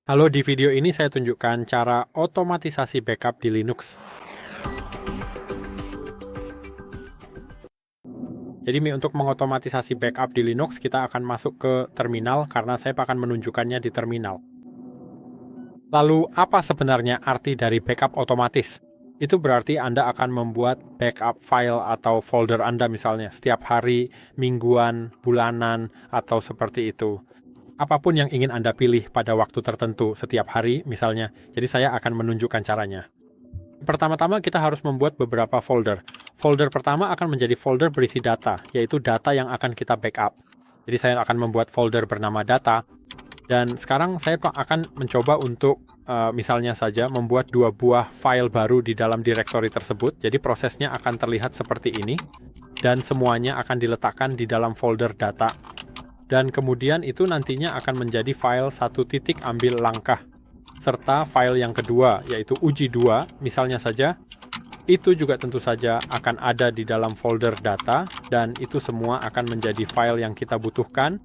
Halo, di video ini saya tunjukkan cara otomatisasi backup di Linux. Jadi untuk mengotomatisasi backup di Linux, kita akan masuk ke terminal karena saya akan menunjukkannya di terminal. Lalu, apa sebenarnya arti dari backup otomatis? Itu berarti Anda akan membuat backup file atau folder Anda misalnya setiap hari, mingguan, bulanan, atau seperti itu. Apapun yang ingin Anda pilih pada waktu tertentu setiap hari misalnya. Jadi saya akan menunjukkan caranya. Pertama-tama kita harus membuat beberapa folder. Folder pertama akan menjadi folder berisi data, yaitu data yang akan kita backup. Jadi saya akan membuat folder bernama data. Dan sekarang saya akan mencoba untuk misalnya saja membuat 2 buah file baru di dalam directory tersebut. Jadi prosesnya akan terlihat seperti ini. Dan semuanya akan diletakkan di dalam folder data. Dan kemudian itu nantinya akan menjadi file 1 ambil langkah. Serta file yang kedua, yaitu uji 2, misalnya saja, itu juga tentu saja akan ada di dalam folder data, dan itu semua akan menjadi file yang kita butuhkan.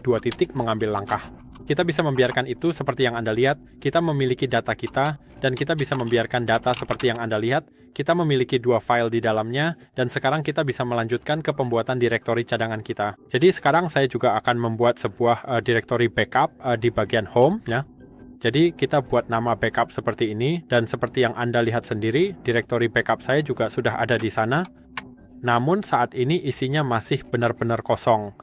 2 mengambil langkah. Kita bisa membiarkan itu seperti yang Anda lihat, kita memiliki data kita, dan kita bisa membiarkan data seperti yang Anda lihat, kita memiliki 2 file di dalamnya, dan sekarang kita bisa melanjutkan ke pembuatan direktori cadangan kita. Jadi sekarang saya juga akan membuat sebuah direktori backup di bagian home, ya. Jadi kita buat nama backup seperti ini, dan seperti yang Anda lihat sendiri, direktori backup saya juga sudah ada di sana. Namun saat ini isinya masih benar-benar kosong.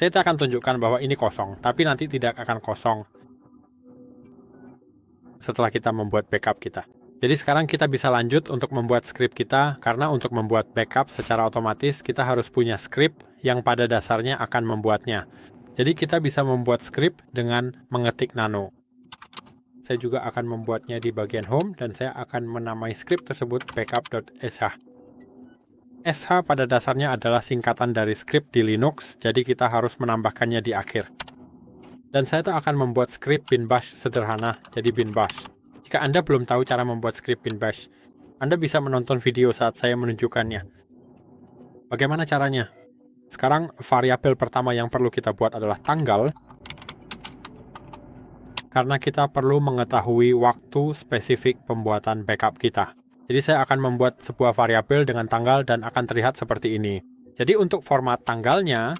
Saya akan tunjukkan bahwa ini kosong, tapi nanti tidak akan kosong setelah kita membuat backup kita. Jadi sekarang kita bisa lanjut untuk membuat script kita, karena untuk membuat backup secara otomatis kita harus punya script yang pada dasarnya akan membuatnya. Jadi kita bisa membuat script dengan mengetik nano. Saya juga akan membuatnya di bagian home, dan saya akan menamai script tersebut backup.sh. SH pada dasarnya adalah singkatan dari script di Linux, jadi kita harus menambahkannya di akhir. Dan saya akan membuat script bin bash sederhana, jadi bin bash. Jika Anda belum tahu cara membuat script bin bash, Anda bisa menonton video saat saya menunjukkannya. Bagaimana caranya? Sekarang variabel pertama yang perlu kita buat adalah tanggal, karena kita perlu mengetahui waktu spesifik pembuatan backup kita. Jadi saya akan membuat sebuah variabel dengan tanggal dan akan terlihat seperti ini. Jadi untuk format tanggalnya,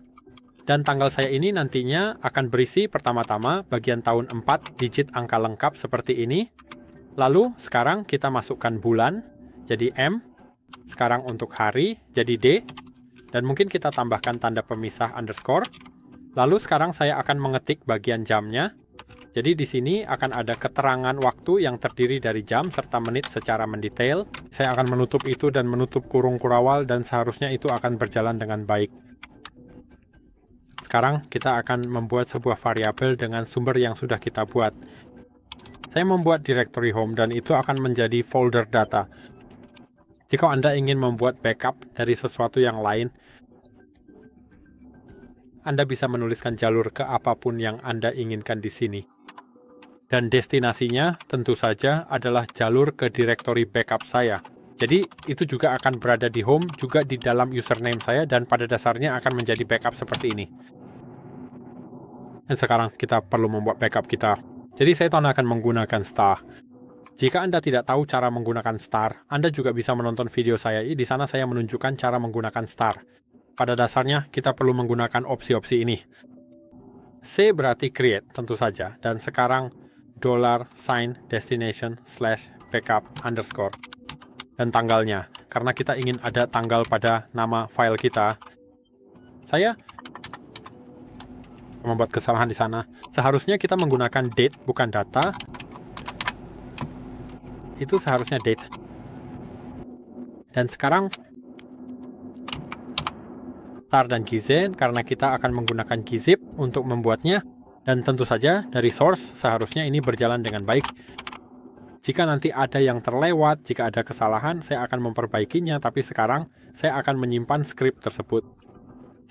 dan tanggal saya ini nantinya akan berisi pertama-tama bagian tahun 4 digit angka lengkap seperti ini. Lalu sekarang kita masukkan bulan, jadi M. Sekarang untuk hari, jadi D. Dan mungkin kita tambahkan tanda pemisah underscore. Lalu sekarang saya akan mengetik bagian jamnya. Jadi di sini akan ada keterangan waktu yang terdiri dari jam serta menit secara mendetail. Saya akan menutup itu dan menutup kurung kurawal, dan seharusnya itu akan berjalan dengan baik. Sekarang kita akan membuat sebuah variabel dengan sumber yang sudah kita buat. Saya membuat directory home dan itu akan menjadi folder data. Jika Anda ingin membuat backup dari sesuatu yang lain, Anda bisa menuliskan jalur ke apapun yang Anda inginkan di sini. Dan destinasinya tentu saja adalah jalur ke directory backup saya. Jadi itu juga akan berada di home, juga di dalam username saya, dan pada dasarnya akan menjadi backup seperti ini. Dan sekarang kita perlu membuat backup kita. Jadi saya akan menggunakan star. Jika Anda tidak tahu cara menggunakan star, Anda juga bisa menonton video saya. Di sana saya menunjukkan cara menggunakan star. Pada dasarnya kita perlu menggunakan opsi-opsi ini. C berarti create tentu saja, dan sekarang $sign destination /backup underscore dan tanggalnya, karena kita ingin ada tanggal pada nama file kita. Saya membuat kesalahan di sana. Seharusnya kita menggunakan date bukan data. Itu seharusnya date. Dan sekarang star dan gz, karena kita akan menggunakan gzip untuk membuatnya. Dan tentu saja dari source seharusnya ini berjalan dengan baik. Jika nanti ada yang terlewat, jika ada kesalahan, saya akan memperbaikinya. Tapi sekarang saya akan menyimpan script tersebut.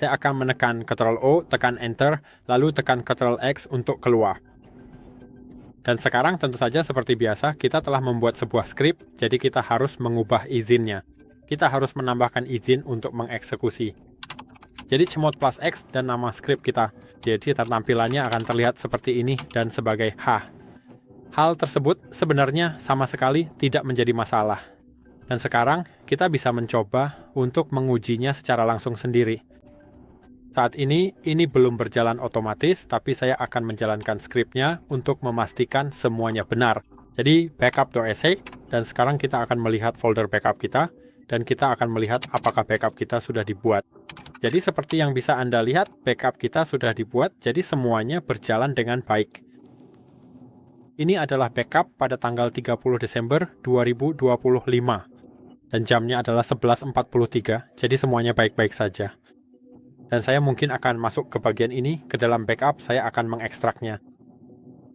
Saya akan menekan Ctrl O, tekan Enter, lalu tekan Ctrl X untuk keluar. Dan sekarang tentu saja seperti biasa, kita telah membuat sebuah script, jadi kita harus mengubah izinnya. Kita harus menambahkan izin untuk mengeksekusi. Jadi cmod plus X dan nama script kita. Jadi tampilannya akan terlihat seperti ini dan sebagai H. Hal tersebut sebenarnya sama sekali tidak menjadi masalah. Dan sekarang kita bisa mencoba untuk mengujinya secara langsung sendiri. Saat ini belum berjalan otomatis, tapi saya akan menjalankan skripnya untuk memastikan semuanya benar. Jadi backup.sh, dan sekarang kita akan melihat folder backup kita, dan kita akan melihat apakah backup kita sudah dibuat. Jadi seperti yang bisa Anda lihat, backup kita sudah dibuat, jadi semuanya berjalan dengan baik. Ini adalah backup pada tanggal 30 Desember 2025. Dan jamnya adalah 11.43, jadi semuanya baik-baik saja. Dan saya mungkin akan masuk ke bagian ini, ke dalam backup, saya akan mengekstraknya.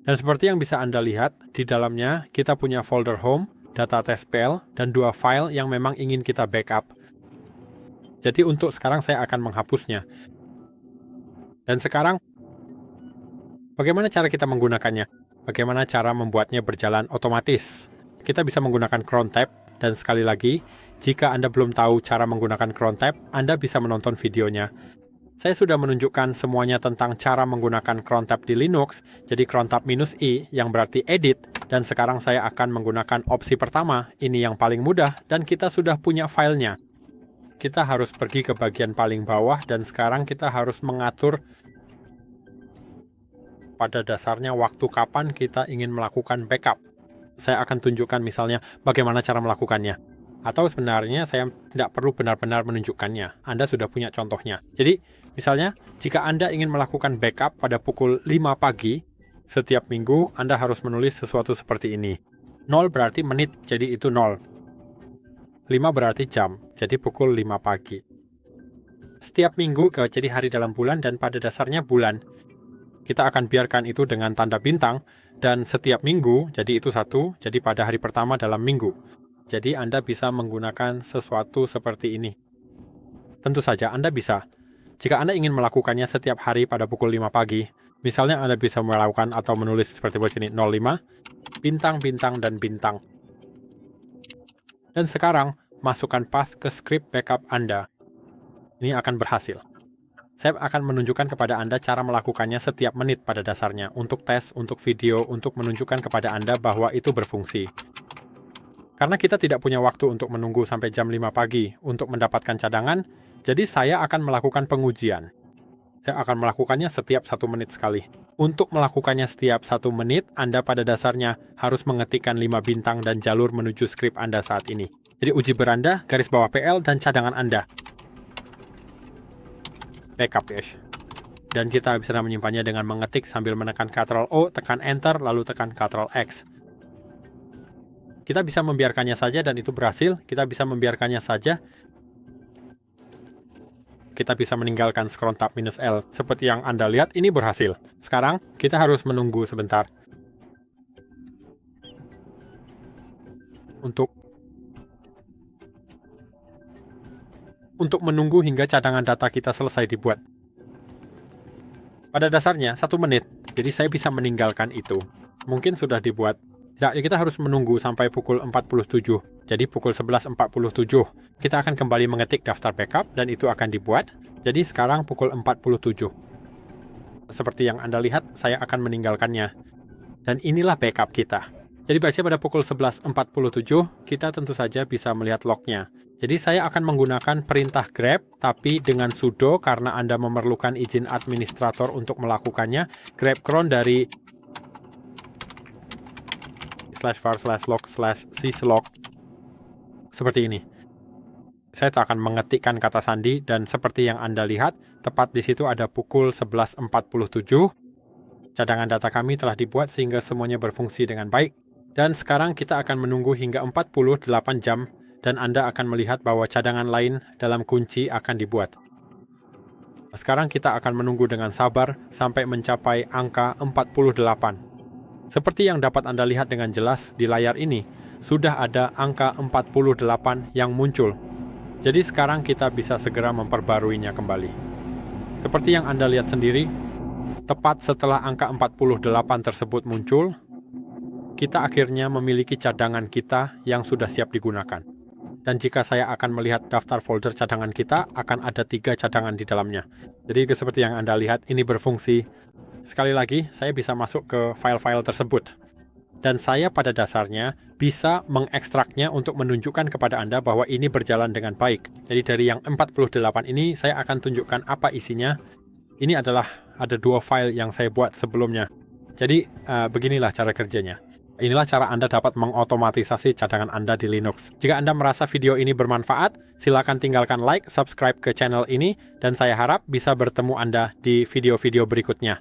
Dan seperti yang bisa Anda lihat, di dalamnya kita punya folder home, data test.pl, dan 2 file yang memang ingin kita backup. Jadi untuk sekarang saya akan menghapusnya. Dan sekarang, bagaimana cara kita menggunakannya? Bagaimana cara membuatnya berjalan otomatis? Kita bisa menggunakan cron tab, dan sekali lagi, jika Anda belum tahu cara menggunakan cron tab, Anda bisa menonton videonya. Saya sudah menunjukkan semuanya tentang cara menggunakan cron tab di Linux, jadi cron tab -i yang berarti edit, dan sekarang saya akan menggunakan opsi pertama, ini yang paling mudah, dan kita sudah punya filenya. Kita harus pergi ke bagian paling bawah, dan sekarang kita harus mengatur pada dasarnya waktu kapan kita ingin melakukan backup. Saya akan tunjukkan misalnya bagaimana cara melakukannya. Atau sebenarnya saya tidak perlu benar-benar menunjukkannya. Anda sudah punya contohnya. Jadi, misalnya, jika Anda ingin melakukan backup pada pukul 5 pagi, setiap minggu Anda harus menulis sesuatu seperti ini. 0 berarti menit, jadi itu 0. 5 berarti jam, jadi pukul 5 pagi. Setiap minggu, jadi hari dalam bulan, dan pada dasarnya bulan. Kita akan biarkan itu dengan tanda bintang, dan setiap minggu, jadi itu 1, jadi pada hari pertama dalam minggu. Jadi Anda bisa menggunakan sesuatu seperti ini. Tentu saja Anda bisa. Jika Anda ingin melakukannya setiap hari pada pukul 5 pagi, misalnya Anda bisa melakukan atau menulis seperti ini 05, bintang, bintang, dan bintang. Dan sekarang, masukkan path ke script backup Anda. Ini akan berhasil. Saya akan menunjukkan kepada Anda cara melakukannya setiap menit pada dasarnya, untuk tes, untuk video, untuk menunjukkan kepada Anda bahwa itu berfungsi. Karena kita tidak punya waktu untuk menunggu sampai jam 5 pagi untuk mendapatkan cadangan, jadi saya akan melakukan pengujian. Saya akan melakukannya setiap 1 menit sekali. Untuk melakukannya setiap 1 menit, Anda pada dasarnya harus mengetikkan 5 bintang dan jalur menuju skrip Anda saat ini. Jadi uji beranda, garis bawah PL, dan cadangan Anda. Backup ya. Dan kita bisa menyimpannya dengan mengetik sambil menekan Ctrl O, tekan Enter, lalu tekan Ctrl X. Kita bisa membiarkannya saja dan itu berhasil. Kita bisa membiarkannya saja. Kita bisa meninggalkan cron tab -L. Seperti yang Anda lihat, ini berhasil. Sekarang, kita harus menunggu sebentar. Untuk menunggu hingga cadangan data kita selesai dibuat. Pada dasarnya, 1 menit. Jadi saya bisa meninggalkan itu. Mungkin sudah dibuat. Nah, kita harus menunggu sampai pukul 47. Jadi pukul 11.47. Kita akan kembali mengetik daftar backup dan itu akan dibuat. Jadi sekarang pukul 47. Seperti yang Anda lihat, saya akan meninggalkannya. Dan inilah backup kita. Jadi baca pada pukul 11.47, kita tentu saja bisa melihat lognya. Jadi saya akan menggunakan perintah grep, tapi dengan sudo karena Anda memerlukan izin administrator untuk melakukannya. Grep cron dari /var/log/syslog seperti ini. Saya akan mengetikkan kata sandi dan seperti yang Anda lihat, tepat di situ ada pukul 11.47. Cadangan data kami telah dibuat sehingga semuanya berfungsi dengan baik. Dan sekarang kita akan menunggu hingga 48 jam dan Anda akan melihat bahwa cadangan lain dalam kunci akan dibuat. Sekarang kita akan menunggu dengan sabar sampai mencapai angka 48. Seperti yang dapat Anda lihat dengan jelas di layar ini, sudah ada angka 48 yang muncul. Jadi sekarang kita bisa segera memperbaruinya kembali. Seperti yang Anda lihat sendiri, tepat setelah angka 48 tersebut muncul, kita akhirnya memiliki cadangan kita yang sudah siap digunakan. Dan jika saya akan melihat daftar folder cadangan kita, akan ada 3 cadangan di dalamnya. Jadi seperti yang Anda lihat, ini berfungsi. Sekali lagi, saya bisa masuk ke file-file tersebut. Dan saya pada dasarnya bisa mengekstraknya untuk menunjukkan kepada Anda bahwa ini berjalan dengan baik. Jadi dari yang 48 ini, saya akan tunjukkan apa isinya. Ini adalah ada 2 file yang saya buat sebelumnya. Jadi beginilah cara kerjanya. Inilah cara Anda dapat mengotomatisasi cadangan Anda di Linux. Jika Anda merasa video ini bermanfaat, silakan tinggalkan like, subscribe ke channel ini, dan saya harap bisa bertemu Anda di video-video berikutnya.